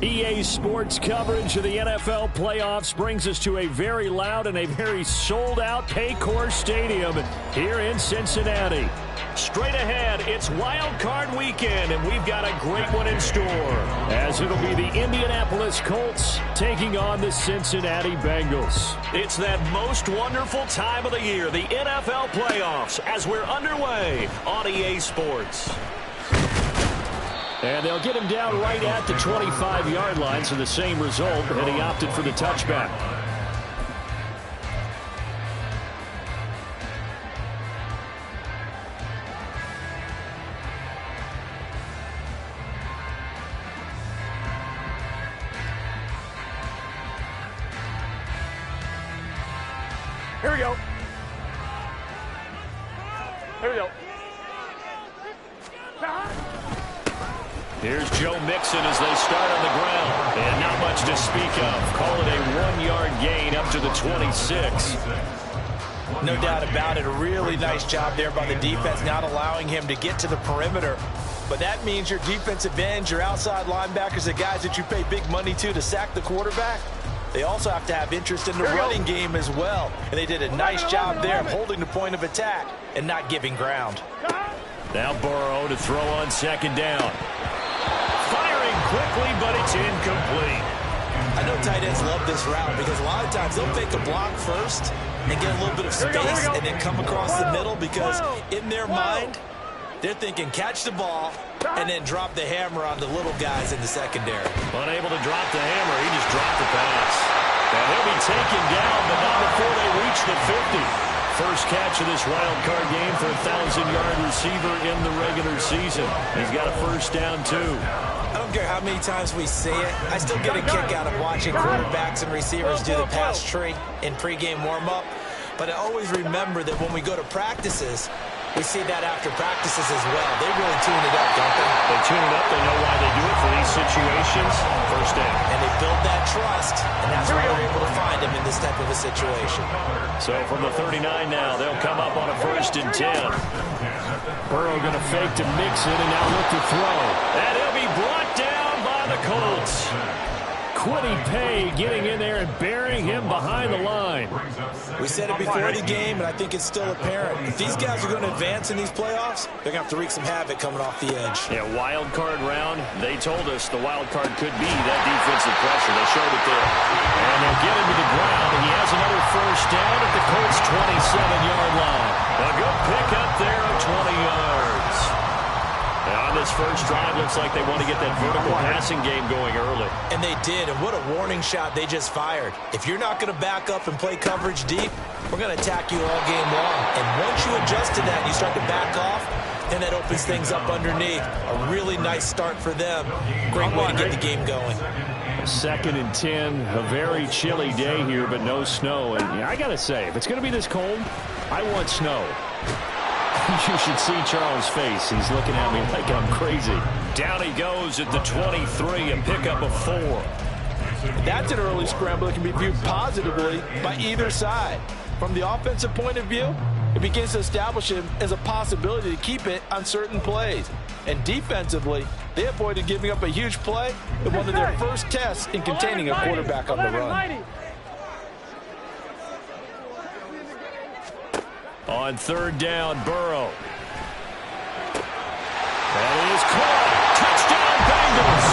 EA Sports coverage of the NFL playoffs brings us to a very loud and a very sold-out Paycor Stadium here in Cincinnati. Straight ahead, it's Wild Card Weekend, and we've got a great one in store, as it'll be the Indianapolis Colts taking on the Cincinnati Bengals. It's that most wonderful time of the year, the NFL playoffs, as we're underway on EA Sports. And they'll get him down right at the 25-yard line, so the same result, and he opted for the touchback. Here we go. Here we go. Here's Joe Mixon as they start on the ground. And not much to speak of. Call it a 1-yard gain up to the 26. No doubt about it. A really nice job there by the defense, not allowing him to get to the perimeter. But that means your defensive ends, your outside linebackers, the guys that you pay big money to sack the quarterback, they also have to have interest in the running game as well. And they did a nice job there of holding the point of attack and not giving ground. Now Burrow to throw on second down. Firing quickly, but it's incomplete. I know tight ends love this route because a lot of times they'll fake a block first and get a little bit of space and then come across the middle because in their mind, they're thinking catch the ball and then drop the hammer on the little guys in the secondary. Unable to drop the hammer, he just dropped the pass. And he'll be taken down, but not before they reach the 50. First catch of this wild card game for a 1,000-yard receiver in the regular season. He's got a first down, too. I don't care how many times we see it. I still get a kick out of watching quarterbacks and receivers do the pass tree in pregame warm-up. But I always remember that when we go to practices, we see that after practices as well. They really tune it up, don't they? They tune it up. They know why they do it for these situations. First down. And they build that trust, and that's why they're able to find him in this type of a situation. So from the 39 now, they'll come up on a 1st and 10. Burrow going to fake to Mixon and now look to throw. And he'll be brought down by the Colts. Kwity Paye getting in there and burying him behind the line. We said it before the game, and I think it's still apparent. If these guys are going to advance in these playoffs, they're going to have to wreak some havoc coming off the edge. Yeah, wild card round. They told us the wild card could be that defensive pressure. They showed it there. And they'll get him to the ground, and he has another first down at the Colts' 27-yard line. A good pickup there of 20 yards. On this first drive, looks like they want to get that vertical passing game going early. And they did, and what a warning shot they just fired. If you're not going to back up and play coverage deep, we're going to attack you all game long. And once you adjust to that and you start to back off, then that opens things up underneath. A really nice start for them. Great way to get the game going. 2nd and 10, a very chilly day here, but no snow. And yeah, I got to say, if it's going to be this cold, I want snow. You should see Charles' face. He's looking at me like I'm crazy. Down he goes at the 23, a pickup of 4. That's an early scramble that can be viewed positively by either side. From the offensive point of view, it begins to establish him as a possibility to keep it on certain plays. And defensively, they avoided giving up a huge play in one of their first tests in containing a quarterback on the run. On 3rd down, Burrow. That is caught. Touchdown, Bengals.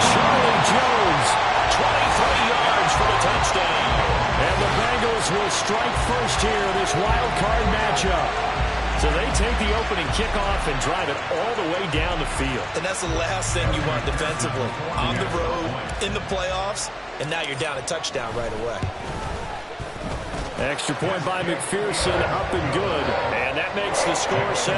Charlie Jones, 23 yards for the touchdown. And the Bengals will strike first here in this wild card matchup. So they take the opening kickoff and drive it all the way down the field. And that's the last thing you want defensively. On the road, in the playoffs, and now you're down a touchdown right away. Extra point by McPherson, up and good. And that makes the score 7-0.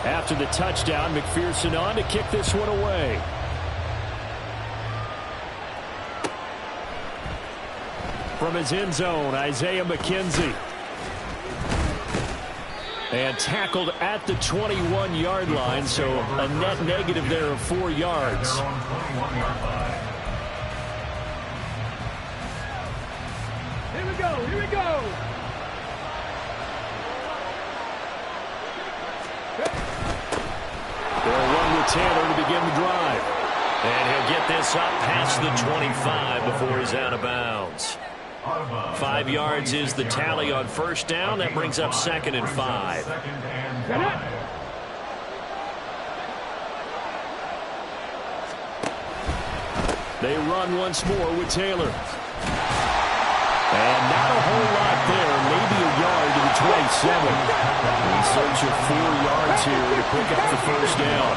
After the touchdown, McPherson on to kick this one away. From his end zone, Isaiah McKenzie. And tackled at the 21-yard line, so a net negative there of 4 yards. Here we go, here we go. They'll run with Taylor to begin the drive. And he'll get this up past the 25 before he's out of bounds. 5 yards is the tally on first down. That brings up 2nd and 5. They run once more with Taylor. And not a whole lot there. Maybe a yard to the 27. In search of 4 yards here to pick up the first down.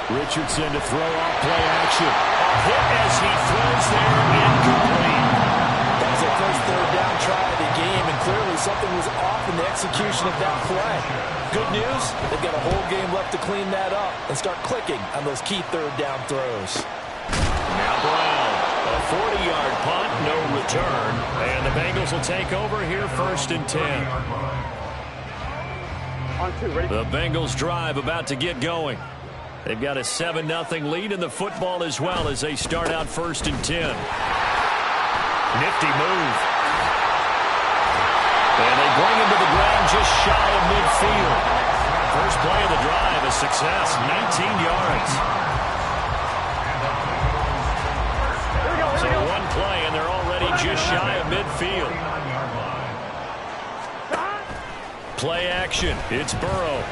Richardson to throw off play action. A hit as he throws there, incomplete. That was their first 3rd down try of the game, and clearly something was off in the execution of that play. Good news, they've got a whole game left to clean that up and start clicking on those key 3rd down throws. Now Brown, a 40-yard punt, no return, and the Bengals will take over here 1st and 10. The Bengals drive about to get going. They've got a 7-0 lead in the football as well as they start out 1st and 10. Nifty move. And they bring him to the ground just shy of midfield. First play of the drive, a success, 19 yards. So 1 play, and they're already just shy of midfield. Play action. It's Burrow.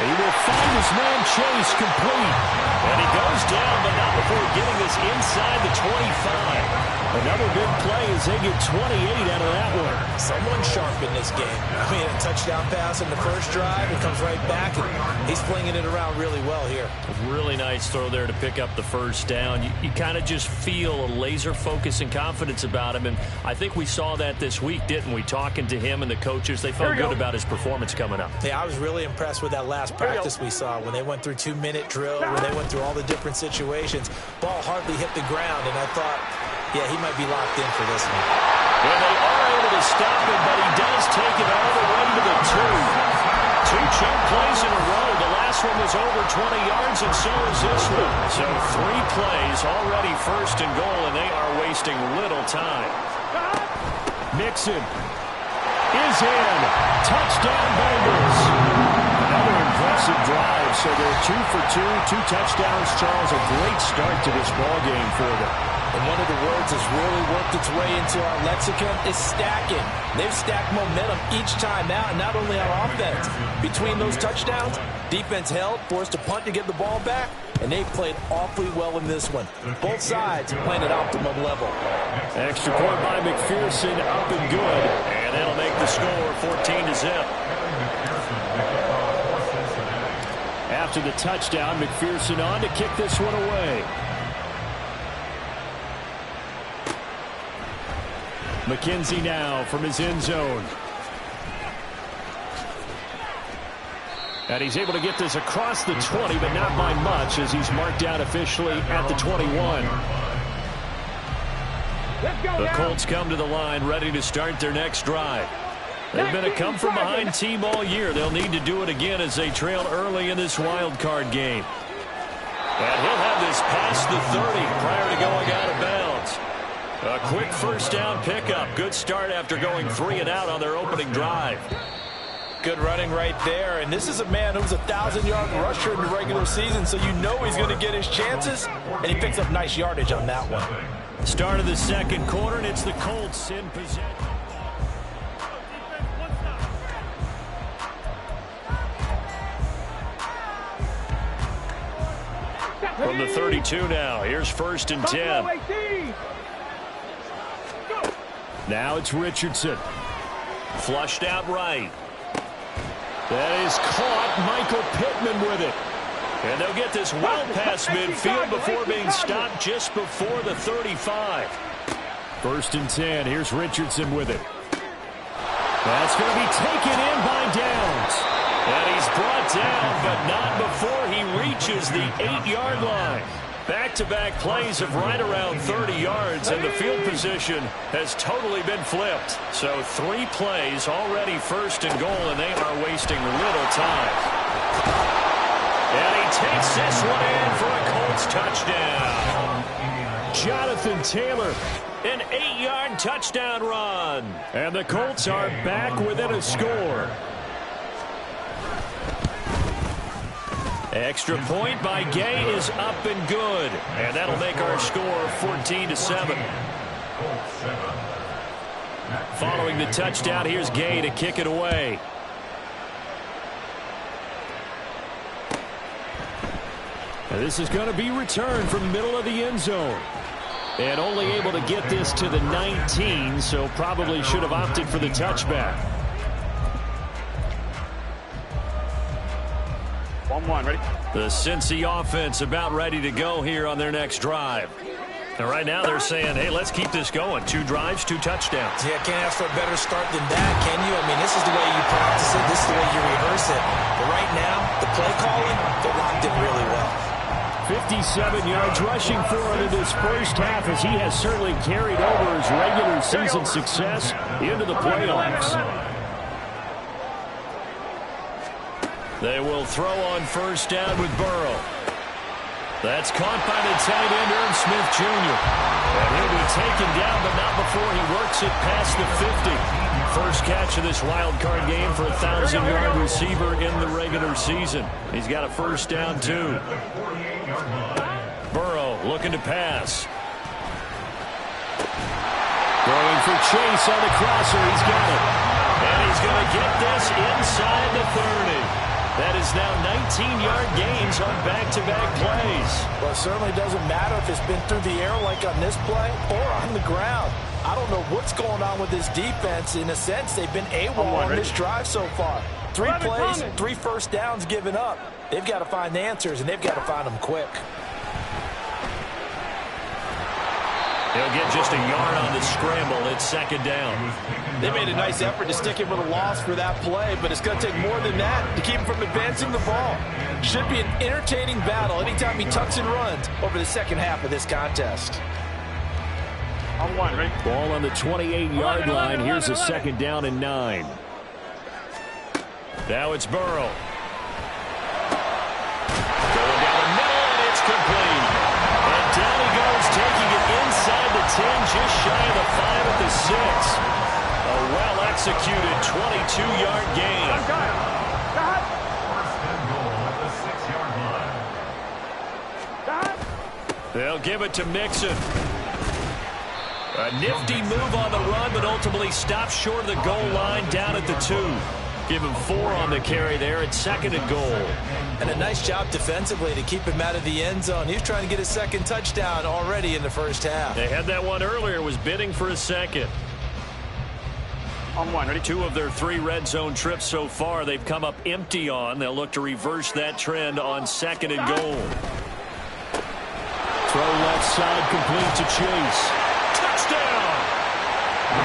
He will find his man Chase complete. And he goes down, but not before getting this inside the 25. Another big play as they get 28 out of that one. Someone sharp in this game. I mean, a touchdown pass in the first drive. It comes right back, and he's flinging it around really well here. A really nice throw there to pick up the first down. You kind of just feel a laser focus and confidence about him, and I think we saw that this week, didn't we? Talking to him and the coaches, they felt good about his performance coming up. Yeah, I was really impressed with that last practice we saw when they went through 2-minute drill, when they went through all the different situations. Ball hardly hit the ground, and I thought, yeah, he might be locked in for this one. And they are able to stop him, but he does take it all the way to the 2. 2 chunk plays in a row. The last one was over 20 yards, and so is this one. So 3 plays already 1st and goal, and they are wasting little time. Mixon is in. Touchdown Bengals. Another impressive drive. So they're 2 for 2, 2 touchdowns. Charles, a great start to this ball game for them. And one of the words that's really worked its way into our lexicon is stacking. They've stacked momentum each time out, and not only on offense. Between those touchdowns, defense held, forced a punt to get the ball back, and they played awfully well in this one. Both sides playing at optimum level. Extra point by McPherson, up and good. And that'll make the score 14-0. After the touchdown, McPherson on to kick this one away. McKenzie now from his end zone. And he's able to get this across the 20, but not by much, as he's marked out officially at the 21. The Colts come to the line, ready to start their next drive. They've been a come-from-behind team all year. They'll need to do it again as they trail early in this wild card game. And he'll have this past the 30 prior to going out of bounds. A quick first down pickup. Good start after going 3 and out on their opening drive. Good running right there. And this is a man who was a 1,000-yard rusher in the regular season, so you know he's going to get his chances. And he picks up nice yardage on that one. Start of the second quarter, and it's the Colts in possession. From the 32 now, here's 1st and 10. Now it's Richardson. Flushed out right. That is caught. Michael Pittman with it. And they'll get this well past midfield before being stopped just before the 35. 1st and 10. Here's Richardson with it. That's going to be taken in by Downs. And he's brought down, but not before he reaches the 8-yard line. Back-to-back plays of right around 30 yards, and the field position has totally been flipped. So 3 plays already 1st and goal, and they are wasting little time. And he takes this one in for a Colts touchdown. Jonathan Taylor, an 8-yard touchdown run. And the Colts are back within a score. Extra point by Gay is up and good. And that'll make our score 14-7. Following the touchdown, here's Gay to kick it away. And this is going to be returned from the middle of the end zone. And only able to get this to the 19, so probably should have opted for the touchback. 1-1, ready? The Cincy offense about ready to go here on their next drive. And right now they're saying, hey, let's keep this going. 2 drives, 2 touchdowns. Yeah, can't ask for a better start than that, can you? I mean, this is the way you practice it. This is the way you rehearse it. But right now, the play calling, they're locked in really well. 57 yards rushing for him in this first half, as he has certainly carried over his regular season success into the playoffs. They will throw on first down with Burrow. That's caught by the tight end, Irv Smith Jr. And he'll be taken down, but not before he works it past the 50. First catch of this wild card game for a 1,000-yard receiver in the regular season. He's got a first down, too. Burrow looking to pass. Throwing for Chase on the crosser. He's got it. And he's going to get this inside the 30. That is now 19-yard gains on back-to-back plays. Well, it certainly doesn't matter if it's been through the air like on this play or on the ground. I don't know what's going on with this defense. In a sense, they've been AWOL on this drive so far. 3 plays, 3 first downs given up. They've got to find the answers, and they've got to find them quick. He'll get just a yard on the scramble. It's second down. They made a nice effort to stick him with a loss for that play, but it's going to take more than that to keep him from advancing the ball. Should be an entertaining battle anytime he tucks and runs over the second half of this contest. On 1, ready? Ball on the 28-yard line. Here's a second down and 9. Now it's Burrow. Going down the middle, and it's complete. And down he goes, taking it inside the 10, just shy of the 5 at the 6. A well-executed 22-yard gain. They'll give it to Mixon. A nifty move on the run, but ultimately stopped short of the goal line down at the 2. Give him 4 on the carry there at 2nd and goal. And a nice job defensively to keep him out of the end zone. He was trying to get his second touchdown already in the first half. They had that one earlier, was bidding for a second. On 1, ready? 2 of their 3 red zone trips so far they've come up empty on. They'll look to reverse that trend on 2nd and goal. Throw left side complete to Chase. Touchdown!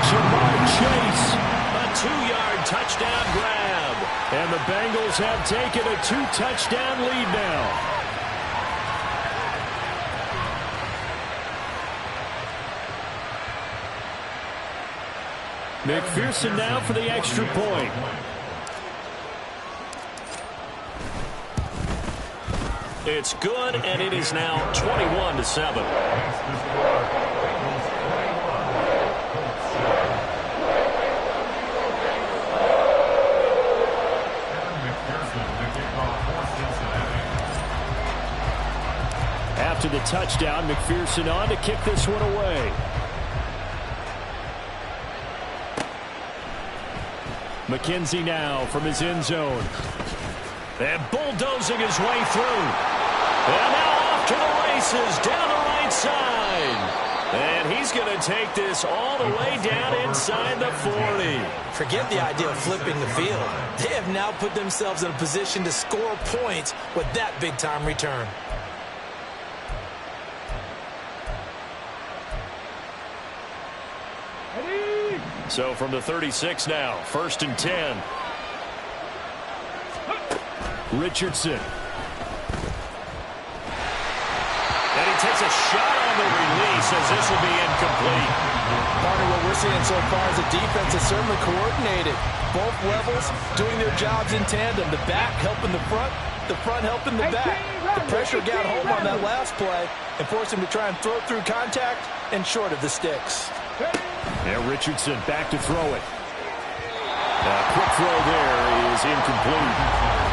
Jamar Chase. A 2-yard touchdown grab. And the Bengals have taken a 2-touchdown lead now. McPherson now for the extra point. It's good, and it is now 21-7. After the touchdown, McPherson on to kick this one away. McKenzie now from his end zone. And bulldozing his way through. And now off to the races down the right side. And he's going to take this all the way down inside the 40. Forget the idea of flipping the field. They have now put themselves in a position to score points with that big-time return. So from the 36 now, 1st and 10. Richardson. And he takes a shot on the release as this will be incomplete. Part of what we're seeing so far is the defense is certainly coordinated. Both levels doing their jobs in tandem. The back helping the front helping the back. The pressure got home on that last play. and force him to try and throw through contact and short of the sticks. Now Richardson back to throw it. Quick throw there is incomplete.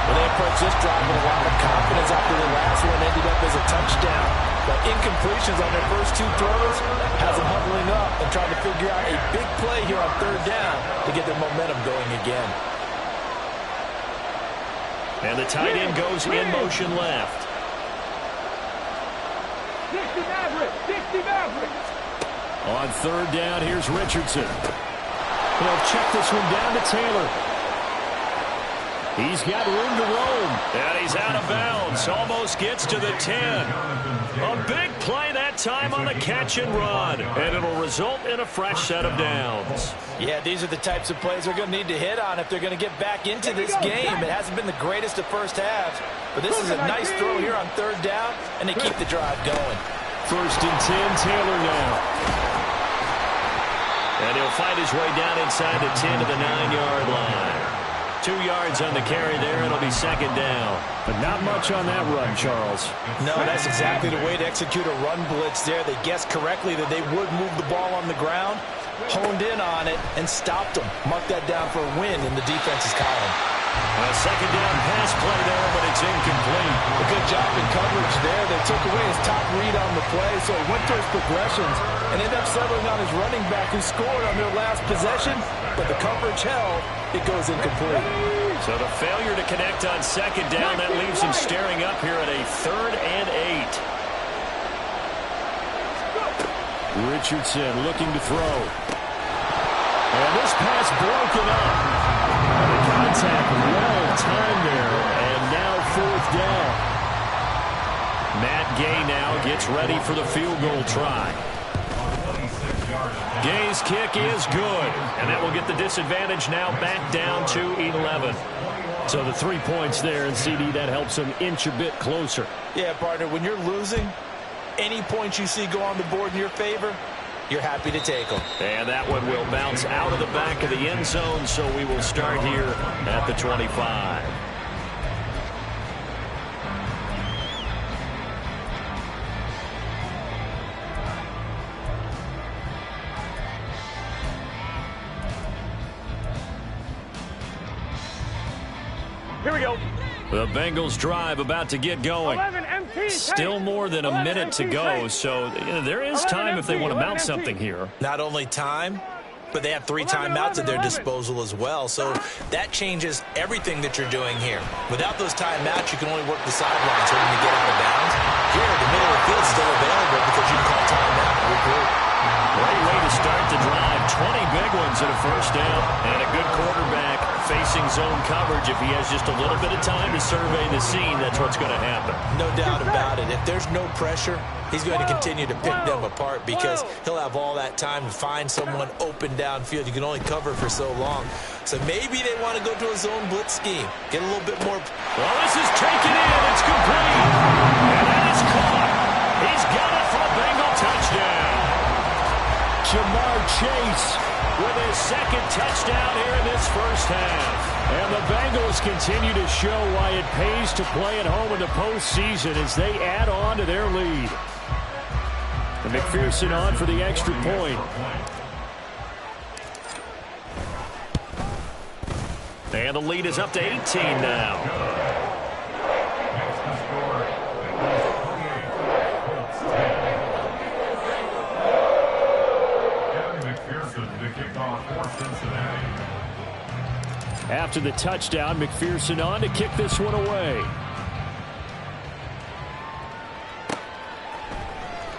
Well, they approached this drive with a lot of confidence after the last one ended up as a touchdown. But incompletions on their first two throws has them huddling up and trying to figure out a big play here on third down to get their momentum going again. And the tight end goes in motion left. 60 Maverick. On third down, here's Richardson. He'll check this one down to Taylor. He's got room to roam. And he's out of bounds. Almost gets to the 10. A big play that time on the catch and run. And it'll result in a fresh set of downs. Yeah, these are the types of plays they're going to need to hit on if they're going to get back into this game. It hasn't been the greatest of first halves, but this is a nice throw here on third down, and they keep the drive going. First and 10, Taylor now. And he'll fight his way down inside the 10 to the 9-yard line. 2 yards on the carry there. It'll be second down. But not much on that run, Charles. No, that's exactly the way to execute a run blitz there. They guessed correctly that they would move the ball on the ground, honed in on it, and stopped them. Mark that down for a win in the defense's column. A second down pass play there, but it's incomplete. A good job in coverage there. They took away his top read on the play, so he went to his progressions and ended up settling on his running back who scored on their last possession, but the coverage held. It goes incomplete. So the failure to connect on second down, that leaves him staring up here at a 3rd and 8. Richardson looking to throw. And this pass broken up. The contact well timed there, and now 4th down. Matt Gay now gets ready for the field goal try. Gay's kick is good, and that will get the disadvantage now back down to 11. So the 3 points there, and CD, that helps them inch a bit closer. Yeah, partner, when you're losing, any points you see go on the board in your favor, you're happy to take them. And that one will bounce out of the back of the end zone, so we will start here at the 25. Here we go. The Bengals drive about to get going. Still more than a minute to go, so there is time if they want to mount something here. Not only time, but they have 3 timeouts at their disposal as well, so that changes everything that you're doing here. Without those timeouts, you can only work the sidelines hoping to get out of bounds. Here, the middle of the field is still available because you can call timeout and regroup. Great way to start the drive. 20 big ones at a first down. And a good quarterback facing zone coverage. If he has just a little bit of time to survey the scene, that's what's going to happen. No doubt about it. If there's no pressure, he's going to continue to pick them apart because he'll have all that time to find someone open downfield. You can only cover for so long. So maybe they want to go to a zone blitz scheme. Get a little bit more. Well, this is taken in. It's complete. And that is caught. He's got it for a Bengal touchdown. Jamar Chase with his second touchdown here in this first half. And the Bengals continue to show why it pays to play at home in the postseason as they add on to their lead. And McPherson on for the extra point. And the lead is up to 18 now. After the touchdown, McPherson on to kick this one away.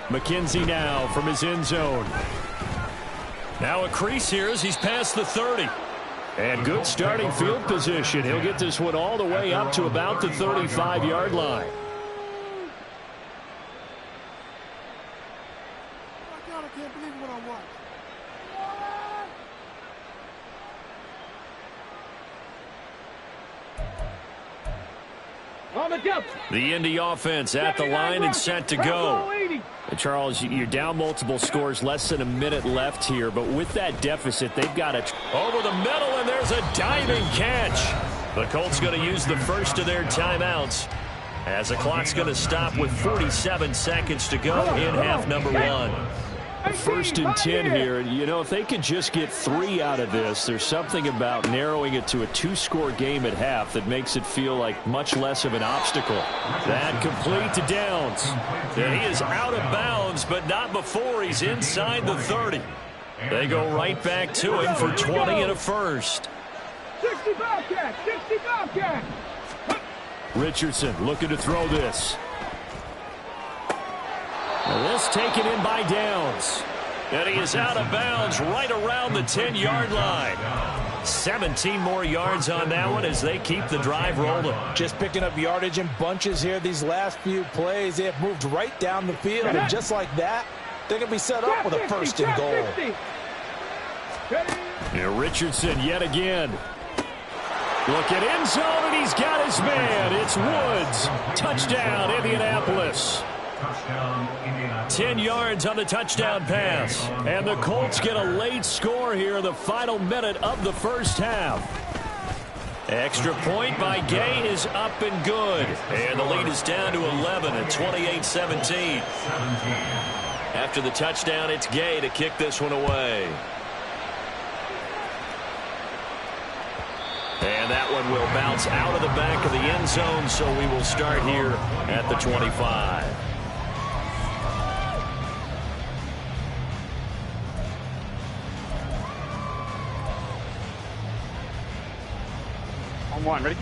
McKenzie now from his end zone. Now a crease here as he's past the 30. And good starting field position. He'll get this one all the way up to about the 35-yard line. The Indy offense at the line and set to go. And Charles, you're down multiple scores, less than a minute left here, but with that deficit, they've got it over the middle, and there's a diving catch. The Colts going to use the first of their timeouts. As the clock's going to stop with 47 seconds to go in half number 1. 1st and 10 here. You know, if they could just get 3 out of this, there's something about narrowing it to a 2-score game at half that makes it feel like much less of an obstacle. That complete to Downs. And he is out of bounds, but not before he's inside the 30. They go right back to him for 20 and a first. 60 Bobcat! 60 Bobcat! Richardson looking to throw this. Now this taken in by Downs. And he is out of bounds right around the 10-yard line. 17 more yards on that one as they keep the drive rolling. Just picking up yardage in bunches here these last few plays. They have moved right down the field, and just like that, they're going to be set up with a 1st and goal. Now Richardson yet again. Look at end zone, and he's got his man. It's Woods. Touchdown, Indianapolis. 10 yards on the touchdown pass. And the Colts get a late score here in the final minute of the first half. Extra point by Gay is up and good. And the lead is down to 11 at 28-17. After the touchdown, it's Gay to kick this one away. And that one will bounce out of the back of the end zone, so we will start here at the 25. On 1, ready?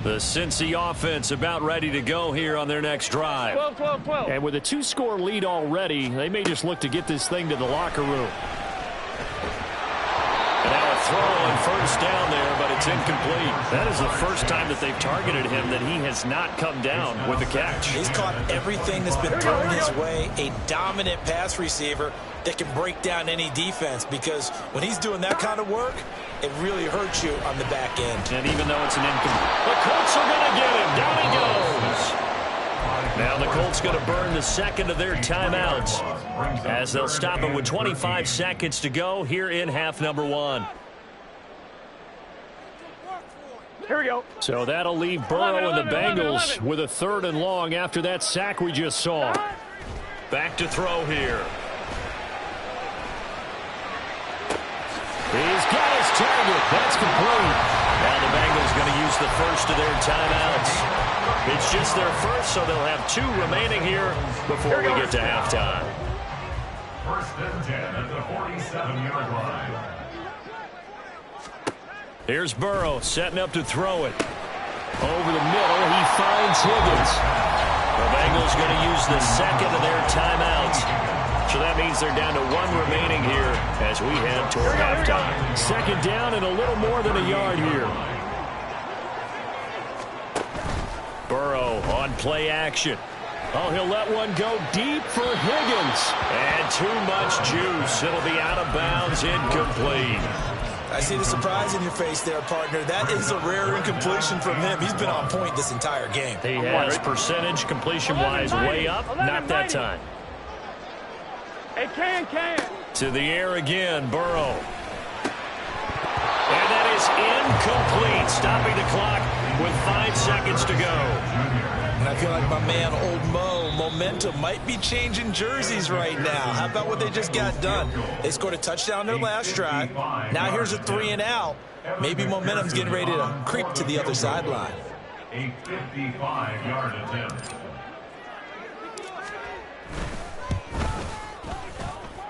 The Cincy offense about ready to go here on their next drive. 12. And with a 2-score lead already, they may just look to get this thing to the locker room. And now a throw on first down there, but it's incomplete. That is the first time that they've targeted him that he has not come down with a catch. He's caught everything that's been thrown his way. A dominant pass receiver that can break down any defense, because when he's doing that kind of work, it really hurts you on the back end. And even though it's an incomplete, the Colts are going to get him. Down he goes. Now the Colts going to burn the second of their timeouts as they'll stop it with 25 seconds to go here in half number 1. Here we go. So that'll leave Burrow and the Bengals with a 3rd and long after that sack we just saw. Back to throw here. He's got his target. That's complete. Now the Bengals going to use the first of their timeouts. It's just their first, so they'll have 2 remaining here before we get to halftime. 1st and 10 at the 47-yard line. Here's Burrow setting up to throw it. Over the middle, he finds Higgins. The Bengals going to use the second of their timeouts. So that means they're down to 1 remaining here as we head toward halftime. 2nd down and a little more than a yard here. Burrow on play action. Oh, he'll let one go deep for Higgins. And too much juice. It'll be out of bounds, incomplete. I see the surprise in your face there, partner. That is a rare incompletion from him. He's been on point this entire game. He has percentage completion-wise way up. Not that time. Hey, can. To the air again, Burrow. And that is incomplete, stopping the clock with 5 seconds to go. And I feel like my man, Old Mo, momentum might be changing jerseys right now. How about what they just got done? They scored a touchdown their last drive. Now here's a 3 and out. Maybe momentum's getting ready to creep to the other sideline. A 55-yard attempt.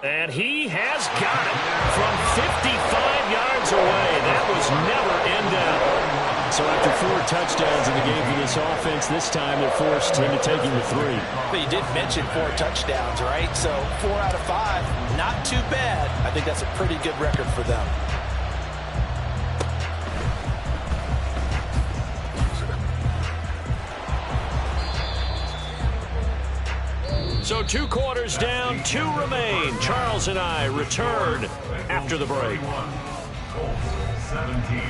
And he has got it from 55 yards away. That was never in doubt. So after 4 touchdowns in the game for this offense, this time they're forced into taking the 3. But you did mention 4 touchdowns, right? So 4 out of 5, not too bad. I think that's a pretty good record for them. So 2 quarters down, 2 remain. Charles and I return after the break. 17.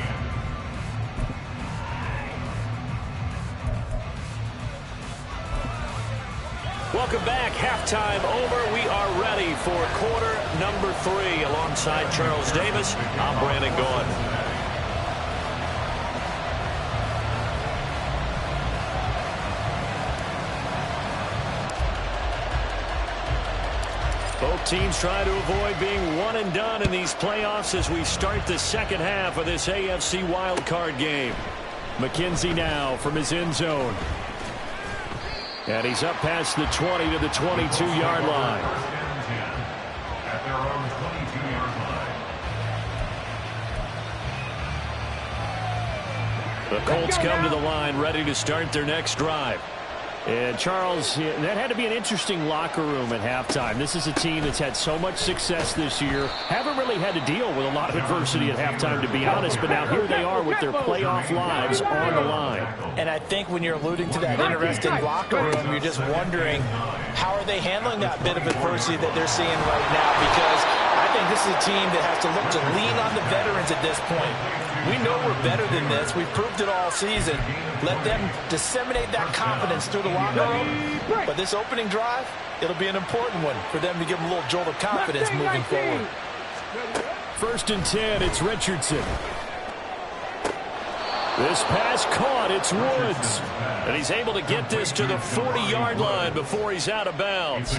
Welcome back. Halftime over. We are ready for quarter number 3. Alongside Charles Davis, I'm Brandon Gaudin. Teams trying to avoid being one and done in these playoffs as we start the second half of this AFC wildcard game. McKenzie now from his end zone. And he's up past the 20 to the 22-yard line. At their own 22-yard line. The Colts come to the line ready to start their next drive. And Charles, that had to be an interesting locker room at halftime. This is a team that's had so much success this year. Haven't really had to deal with a lot of adversity at halftime, to be honest. But now here they are with their playoff lives on the line. And I think when you're alluding to that interesting locker room, you're just wondering how are they handling that bit of adversity that they're seeing right now, because I think this is a team that has to look to lean on the veterans at this point. We know we're better than this. We've proved it all season. Let them disseminate that confidence through the locker room. But this opening drive, it'll be an important one for them to give them a little jolt of confidence moving forward. 1st and 10, it's Richardson. This pass caught, it's Woods. And he's able to get this to the 40-yard line before he's out of bounds.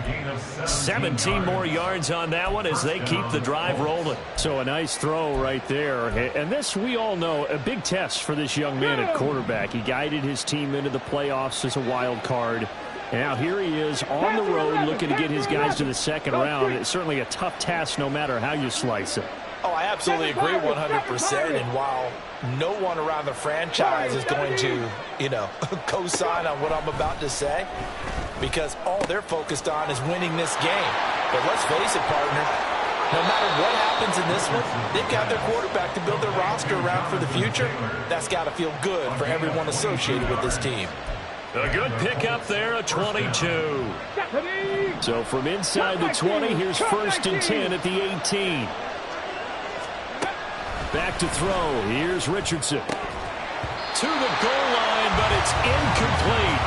17 more yards on that one as they keep the drive rolling. So a nice throw right there. And this, we all know, a big test for this young man at quarterback. He guided his team into the playoffs as a wild card. And now here he is on the road looking to get his guys to the second round. It's certainly a tough task no matter how you slice it. Oh, I absolutely agree 100%. And while no one around the franchise is going to, co-sign on what I'm about to say, because all they're focused on is winning this game. But let's face it, partner, no matter what happens in this one, they've got their quarterback to build their roster around for the future. That's got to feel good for everyone associated with this team. A good pickup there, a 22. So from inside the 20, here's 1st and 10 at the 18. Back to throw. Here's Richardson. To the goal line, but it's incomplete.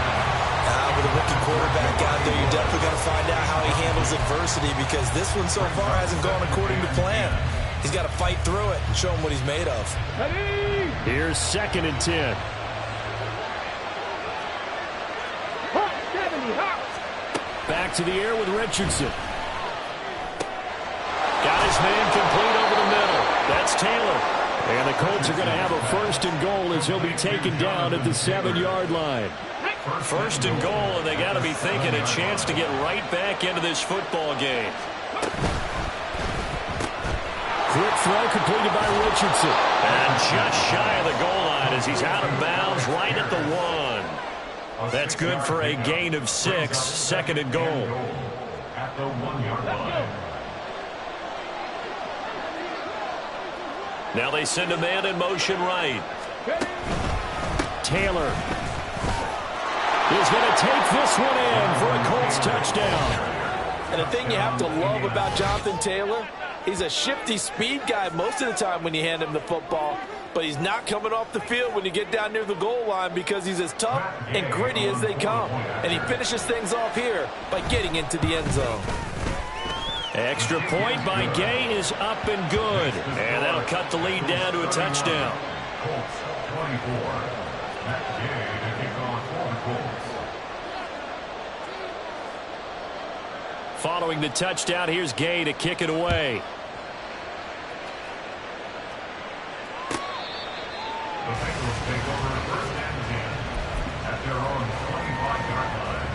With a rookie quarterback out there, you're definitely going to find out how he handles adversity, because this one so far hasn't gone according to plan. He's got to fight through it and show him what he's made of. Here's 2nd and 10. Back to the air with Richardson. Got his man complete over the middle. That's Taylor. And the Colts are going to have a 1st and goal as he'll be taken down at the 7-yard line. 1st and goal, and they got to be thinking a chance to get right back into this football game. Quick throw completed by Richardson. And just shy of the goal line as he's out of bounds right at the 1. That's good for a gain of 6, 2nd and goal. At the 1-yard line. Now they send a man in motion right. Taylor is going to take this one in for a Colts touchdown. And the thing you have to love about Jonathan Taylor, he's a shifty speed guy most of the time when you hand him the football, but he's not coming off the field when you get down near the goal line, because he's as tough and gritty as they come. And he finishes things off here by getting into the end zone. Extra point by Gay is up and good. And that'll cut the lead down to a touchdown. Colts 24. Matt Gay to kick off for the Colts. Following the touchdown, here's Gay to kick it away. The Bengals take over 1st and 10 at their own 25-yard line.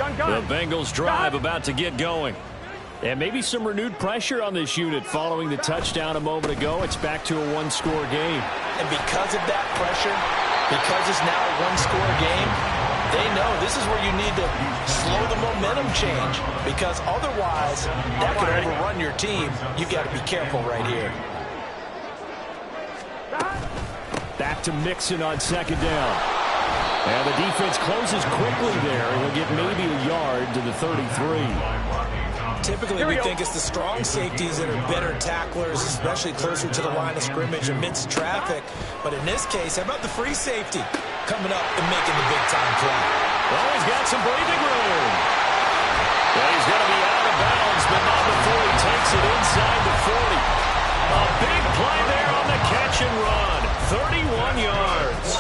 The Bengals drive about to get going. And maybe some renewed pressure on this unit following the touchdown a moment ago. It's back to a 1-score game. And because of that pressure, because it's now a 1-score game, they know this is where you need to slow the momentum change, because otherwise that could overrun your team. You've got to be careful right here. Back to Mixon on 2nd down. And the defense closes quickly there. He'll get maybe a yard to the 33. Typically, we think it's the strong safeties that are better tacklers, especially closer to the line of scrimmage amidst traffic. But in this case, how about the free safety coming up and making the big-time play? Well, he's got some breathing room. And he's going to be out of bounds, but not before he takes it inside the 40. A big play there on the catch and run. 31 yards.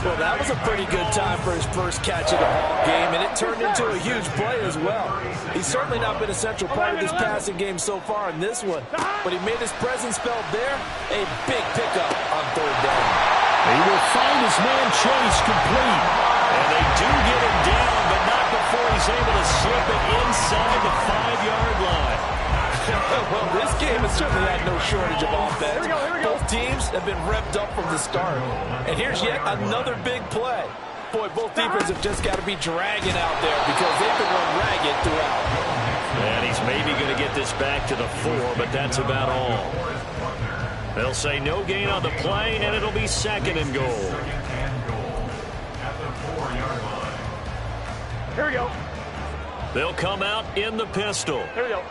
Well, that was a pretty good time for his first catch of the ball game, and it turned into a huge play as well. He's certainly not been a central part of this passing game so far in this one, but he made his presence felt there. A big pickup on third down. He will find his man Chase complete. And they do get him down, but not before he's able to slip it inside the 5-yard line. Well, this game has certainly had no shortage of offense. Both teams have been revved up from the start. And here's yet another big play. Boy, both defenses have just got to be dragging out there because they've been run ragged throughout. And he's maybe going to get this back to the 4, but that's about all. They'll say no gain on the play, and it'll be 2nd and goal. At the 4-yard line. Here we go. They'll come out in the pistol. Here we go.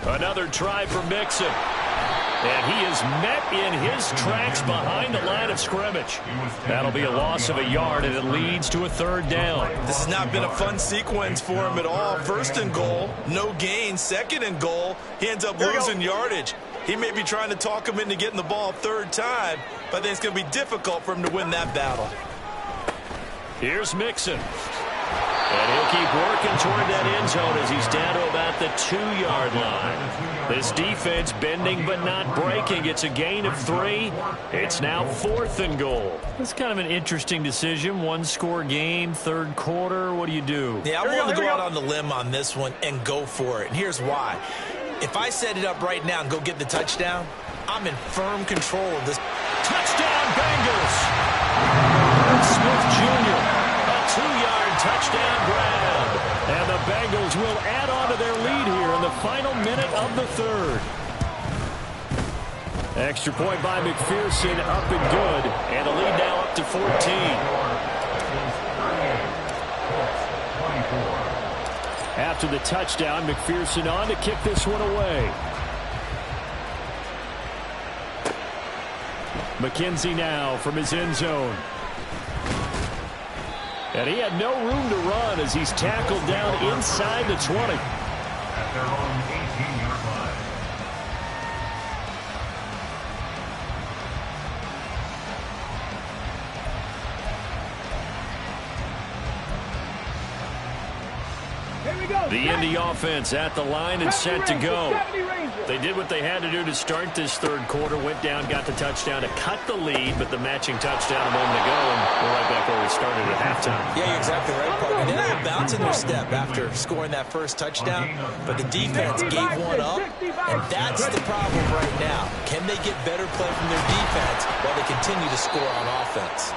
Another try for Mixon. And he is met in his tracks behind the line of scrimmage. That'll be a loss of a yard, and it leads to a 3rd down. This has not been a fun sequence for him at all. 1st and goal, no gain. 2nd and goal, he ends up losing yardage. He may be trying to talk him into getting the ball 3rd time, but I think it's going to be difficult for him to win that battle. Here's Mixon. And he'll keep working toward that end zone as he's down to about the 2-yard line. This defense bending but not breaking. It's a gain of 3. It's now 4th and goal. It's kind of an interesting decision. 1-score game, 3rd quarter. What do you do? Yeah, I'm willing to go out on the limb on this one and go for it. And here's why. If I set it up right now and go get the touchdown, I'm in firm control of this. Touchdown, Bengals! Smith Jr., a 2-yard touchdown grab. And the Bengals will add on to their lead here in the final minute of the 3rd. Extra point by McPherson, up and good. And the lead now up to 14. After the touchdown, McPherson on to kick this one away. McKenzie now from his end zone. And he had no room to run as he's tackled down inside the 20. At their own 18-yard line. The Indy offense at the line and set to go. They did what they had to do to start this 3rd quarter. Went down, got the touchdown to cut the lead, but the matching touchdown a moment ago, and we're right back where we started at halftime. Yeah, you're exactly right, Parker. They had a bounce in their step after scoring that first touchdown, but the defense gave one up, and that's the problem right now. Can they get better play from their defense while they continue to score on offense?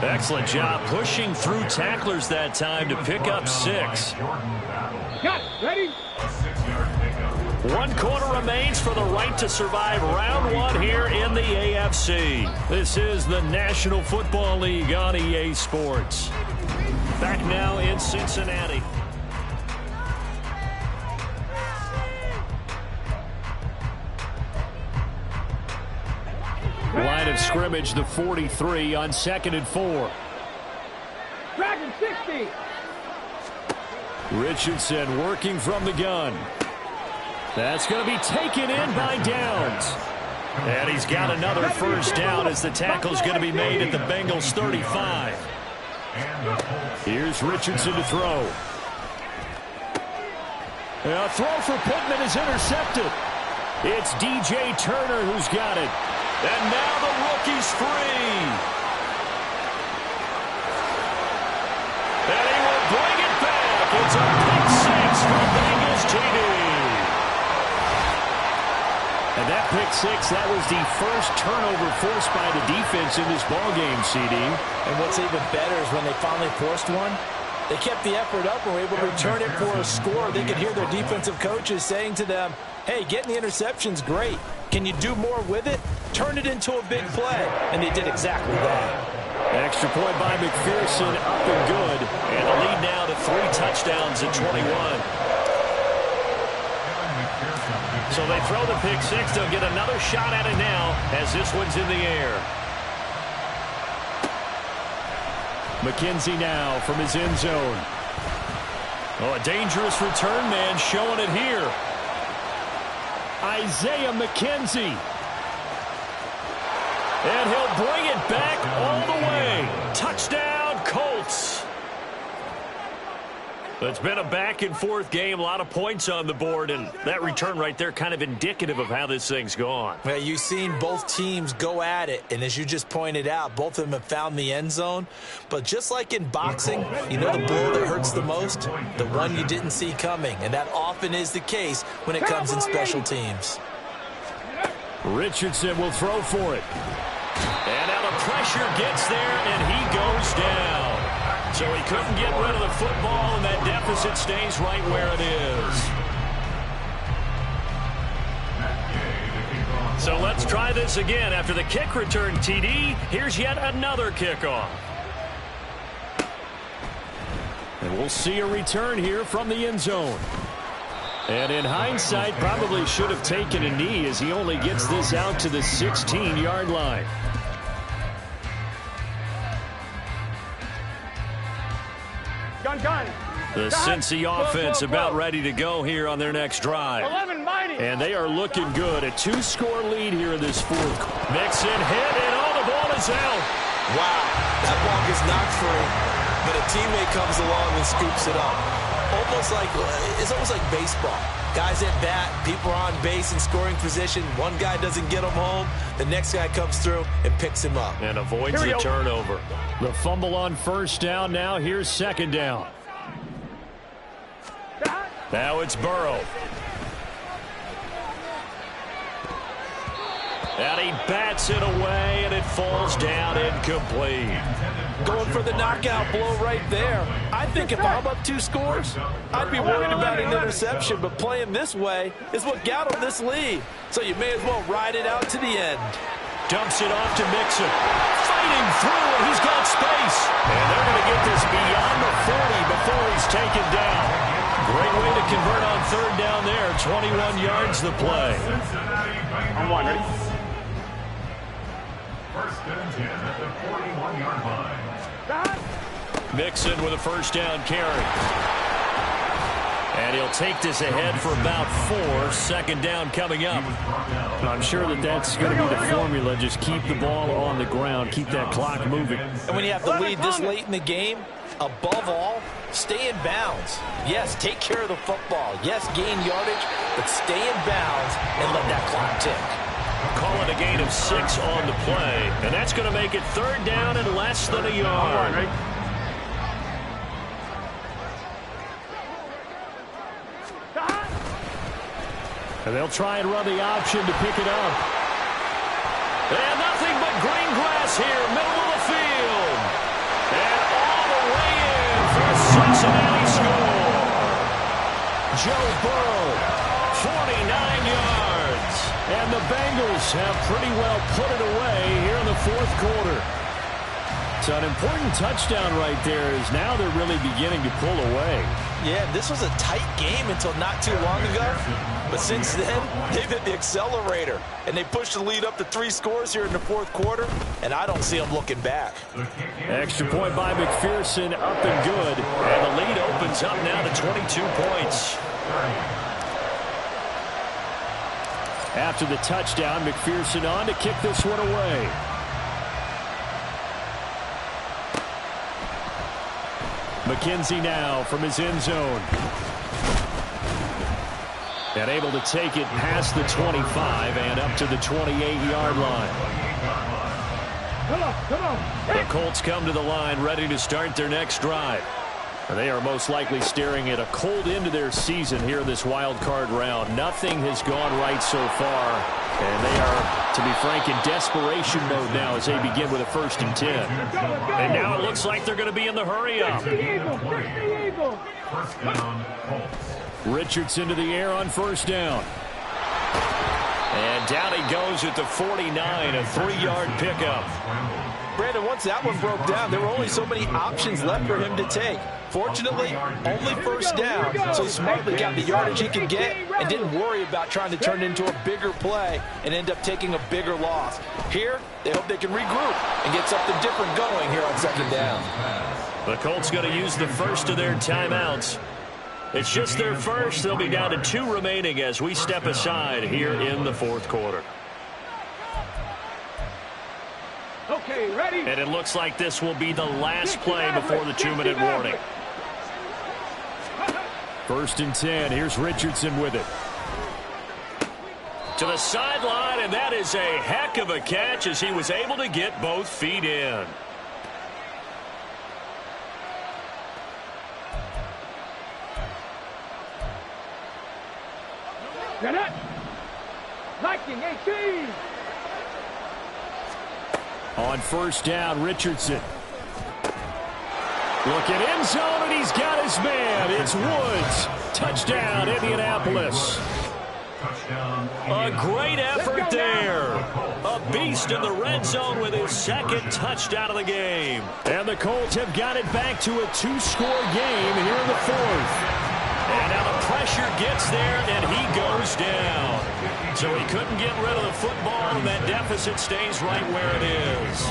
Excellent job pushing through tacklers that time to pick up 6. Got it. Ready? A 6-yard pickup. 1 quarter remains for the right to survive round 1 here in the AFC. This is the National Football League on EA Sports. Back now in Cincinnati. Line of scrimmage, the 43 on 2nd and 4. Dragon 60. Richardson working from the gun. That's going to be taken in by Downs. And he's got another 1st down as the tackle's going to be made at the Bengals 35. Here's Richardson to throw. A throw for Pittman is intercepted. It's DJ Turner who's got it. And now the rookie's free. And he will bring it back. It's a pick 6 for Bengals TD. And that pick 6, that was the first turnover forced by the defense in this ballgame, CD. And what's even better is when they finally forced one, they kept the effort up and were able to return it for a score. They could hear their defensive coaches saying to them, hey, getting the interception's great. Can you do more with it? Turn it into a big play. And they did exactly that. Extra point by McPherson, up and good. And the lead now to 3 touchdowns at 21. So they throw the pick 6. They'll get another shot at it now as this one's in the air. McKenzie now from his end zone. Oh, a dangerous return man showing it here. Isaiah McKenzie. And he'll bring it back all the way. Touchdown, Colts. It's been a back-and-forth game, a lot of points on the board, and that return right there kind of indicative of how this thing's gone. Well, you've seen both teams go at it, and as you just pointed out, both of them have found the end zone. But just like in boxing, you know the blow that hurts the most? The one you didn't see coming, and that often is the case when it comes in special teams. Richardson will throw for it. And now the pressure gets there, and he goes down. So he couldn't get rid of the football, and that deficit stays right where it is. So let's try this again. After the kick return TD, here's yet another kickoff. And we'll see a return here from the end zone. And in hindsight, probably should have taken a knee as he only gets this out to the 16-yard line. Gun. The Cincy offense about ready to go here on their next drive. 11 mighty. And they are looking good. A 2-score lead here in this fourth. Mixon hit, and all the ball is out. Wow, that ball gets knocked free, but a teammate comes along and scoops it up. It's almost like baseball. Guys at bat, people are on base in scoring position. One guy doesn't get him home. The next guy comes through and picks him up. And avoids the turnover. The fumble on first down. Now here's second down. Now it's Burrow. And he bats it away, and it falls down incomplete. Going for the knockout blow right there. I think if I'm up 2 scores, I'd be worried about an interception, but playing this way is what got him this lead. So you may as well ride it out to the end. Dumps it off to Mixon. Fighting through, and he's got space. And they're going to get this beyond the 40 before he's taken down. Great way to convert on third down there. 21 yards the play. I'm one, ready? First and 10 at the 41-yard line. Mixon with a first down carry. And he'll take this ahead for about 4. Second down coming up. I'm sure that's going to be the formula. Just keep the ball on the ground. Keep that clock moving. And when you have the lead this late in the game, above all, stay in bounds. Yes, take care of the football. Yes, gain yardage, but stay in bounds and let that clock tick. Call it a gain of 6 on the play. And that's going to make it third down and less than a yard. And they'll try and run the option to pick it up. And nothing but green grass here, middle of the field. And all the way in for a Cincinnati score. Joe Burrow, 49 yards. And the Bengals have pretty well put it away here in the fourth quarter. So an important touchdown right there is now they're really beginning to pull away. Yeah, this was a tight game until not too long ago. But since then, they've hit the accelerator. And they pushed the lead up to 3 scores here in the fourth quarter. And I don't see them looking back. Extra point by McPherson, up and good. And the lead opens up now to 22 points. After the touchdown, McPherson on to kick this one away. McKenzie now from his end zone. And able to take it past the 25 and up to the 28-yard line. Come on. The Colts come to the line ready to start their next drive. And they are most likely staring at a cold end to their season here in this wild card round. Nothing has gone right so far. And they are, to be frank, in desperation mode now as they begin with a 1st and 10. And now it looks like they're going to be in the hurry up. First down, Colts. Richardson to the air on first down. And down he goes at the 49, a 3-yard pickup. Brandon, once that one broke down, there were only so many options left for him to take. Fortunately, only first down, so he smartly got the yardage he could get and didn't worry about trying to turn it into a bigger play and end up taking a bigger loss. Here, they hope they can regroup and get something different going here on second down. The Colts going to use the first of their timeouts. It's just their first. They'll be down to 2 remaining as we step aside here in the fourth quarter. ready. And it looks like this will be the last play before the 2-minute warning. 1st and 10. Here's Richardson with it. To the sideline, and that is a heck of a catch as he was able to get both feet in. On 1st down, Richardson. Look at end zone, and he's got his man. It's Woods. Touchdown, Indianapolis. A great effort there. A beast in the red zone with his 2nd touchdown of the game. And the Colts have got it back to a 2-score game here in the 4th. And now the pressure gets there, and he goes down. So he couldn't get rid of the football, and that deficit stays right where it is.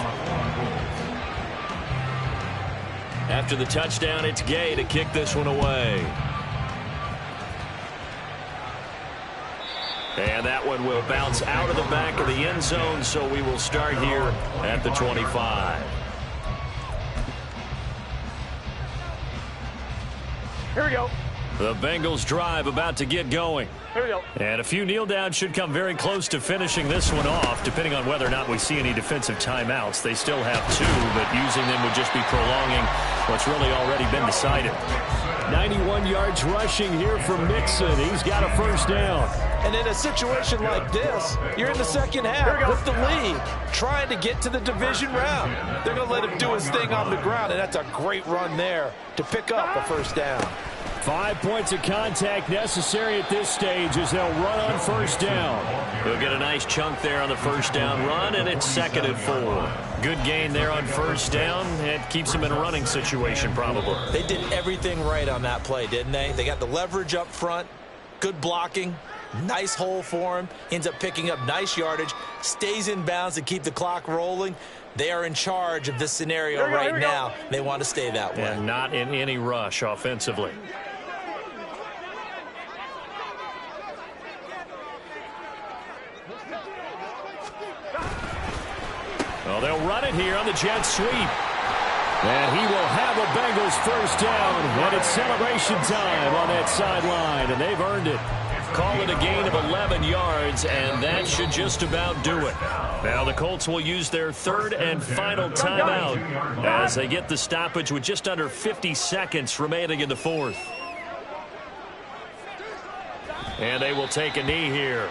After the touchdown, it's Gay to kick this one away. And that one will bounce out of the back of the end zone, so we will start here at the 25. Here we go. The Bengals drive about to get going. Here we go. And a few kneel downs should come very close to finishing this one off, depending on whether or not we see any defensive timeouts. They still have 2, but using them would just be prolonging what's really already been decided. 91 yards rushing here from Mixon. He's got a 1st down. And in a situation like this, you're in the 2nd half with the lead, trying to get to the division round. They're going to let him do his thing on the ground, and that's a great run there to pick up a 1st down. 5 points of contact necessary at this stage as they'll run on 1st down. He'll get a nice chunk there on the 1st down run, and it's 2nd and 4. Good gain there on 1st down. It keeps him in a running situation probably. They did everything right on that play, didn't they? They got the leverage up front, good blocking, nice hole for him, ends up picking up nice yardage, stays in bounds to keep the clock rolling. They are in charge of this scenario right now. They want to stay that way. And not in any rush offensively. Well, they'll run it here on the jet sweep. And he will have a Bengals 1st down. And it's celebration time on that sideline. And they've earned it. Call it a gain of 11 yards, and that should just about do it. Now the Colts will use their 3rd and final timeout as they get the stoppage with just under 50 seconds remaining in the 4th. And they will take a knee here.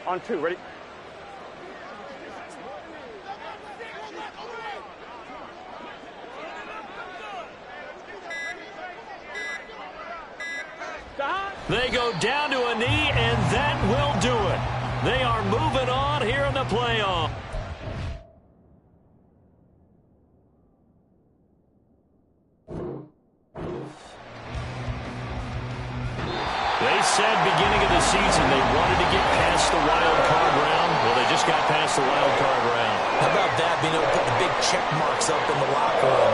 On 2, ready? They go down to a knee, and that will do it. They are moving on here in the playoff. They said beginning of the season they wanted to get past the wild card round. Well, they just got past the wild card round. How about that, being able to put the big check marks up in the locker room?